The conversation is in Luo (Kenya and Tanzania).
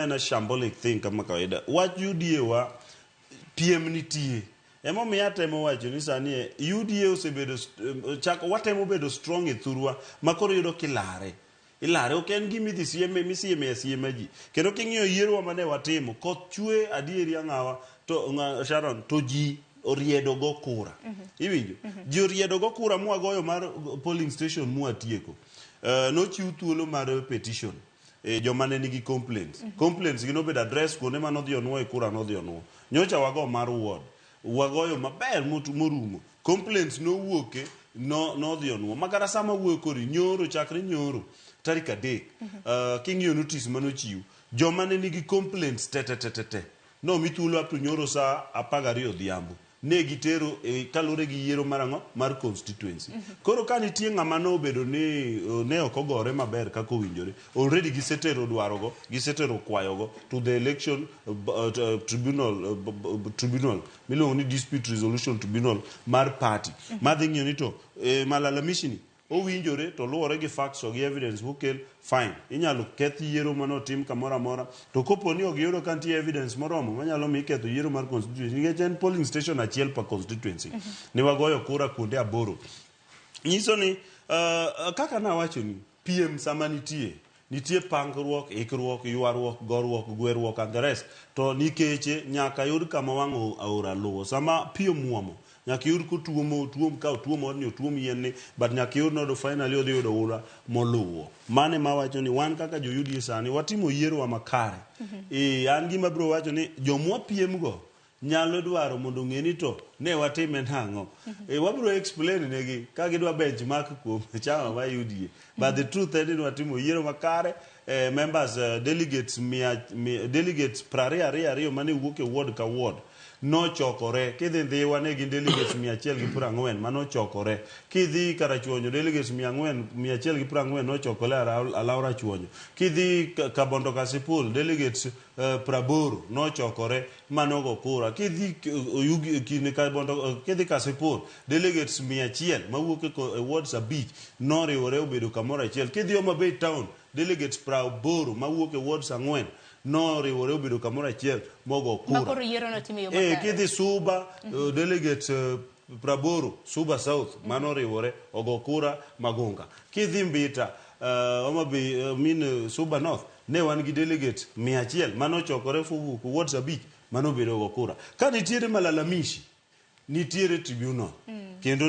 a shambolic thing kama kawaida. What UDA wa PM nitie. Emo miyate mo wacho ni sani UDA osebedo chako watemo bedo strong e thurwa makoro yudo kilare. Ilare ok en gimi dhi sieme misieme asiema ji. Kendo king'iyo yiero mane watimo koth chwe adieri ang'awa to Sharon to ji oriedo go kura. Iwinjo? Ji oriedo go kura mwagoyo mar polling station mwatieko. Nochiw thuolo mar petition. Joma ne nigi complaints. Complaints gino bedo address kuonde manodhi onwo e kura nodhi onwo. Nyocha wago mar ward. Wagoyo maber morumo. Complaints no wuoke nodhi onwo. Makara sama wuok kori nyoro chakre nyoro tarik 3. King'iyo notice manochiw. Joma ne nigi complaints te. No mithuolo up to nyoro saa 12 odhiambo. Ne gitero kalure gi yiero marango mar constituency. Koro ka nitie ng'ama no bedo ni ne okogore maber kako winjore. Already gisetero dwarogo, gisetero kwayogo to the election tribunal. Miluongo ni dispute resolution tribunal mar party. Madhi ng'iyo ni to malalamishi ni owinjore to luwore gi facts gi evidence mokel fine. Inyalo keth yiero manotim kamoro amora to kopo ni ogiyudo ka nitie evidence moromo manyalo mi ketho yiero mar constituency nikech en polling station achiel per constituency. Ni wagoyo kura kuonde 8. Nyiso ni kaka nawacho ni PM sama nitie pangruok, ikruok, ywaruok, goruok, gweruok and the rest. To nikeche nyaka yud kama wang'o aora luwo. Sama pio muomo nyaka yud ko tuomo ni tuom yien but nyaka yud no finally odhi yudo ura moluwo. Mane mawacho ni wan kaka jo UDA sani watimo yiero wa makare. An gima bro wacho ni jomwa PM go nyalo dwaro mondo ng'eni to ne watime nang'o. Wabro explain negi ka gidwa benchmark kuom chama wa UDA. But the truth is ni watimo yiero makare. Members delegates praria mane wuok e ward ka ward no chokore. Kidhi Dhiwa ne gin delegates 140 mano chokore. Kidhi Karachuonyo delegates 140 no chokore Alaura Chuonyo. Kidhi Kabondo Kasipul delegates 80 no chokore manogo kura. Kidhi Kasipul delegates 100 mawuok e wards 5 no riwore obedo kamoro achiel. Kidhi Homa Bay town delegates 80 mawuok e wards 4 no riwore obedo kamoro achiel mogo kura. Makoro yiero no timi yo makare. Kidhi Suba delegates 80 Suba South mano riwore ogo kura Magunga. Kidhi Mbita Homa Bay Suba North ne wan gi delegates 100 mano chokore fugu ku wards 5 mano bedo ogo kura. Ka nitiere malalamishi nitiere tribunal. Kendo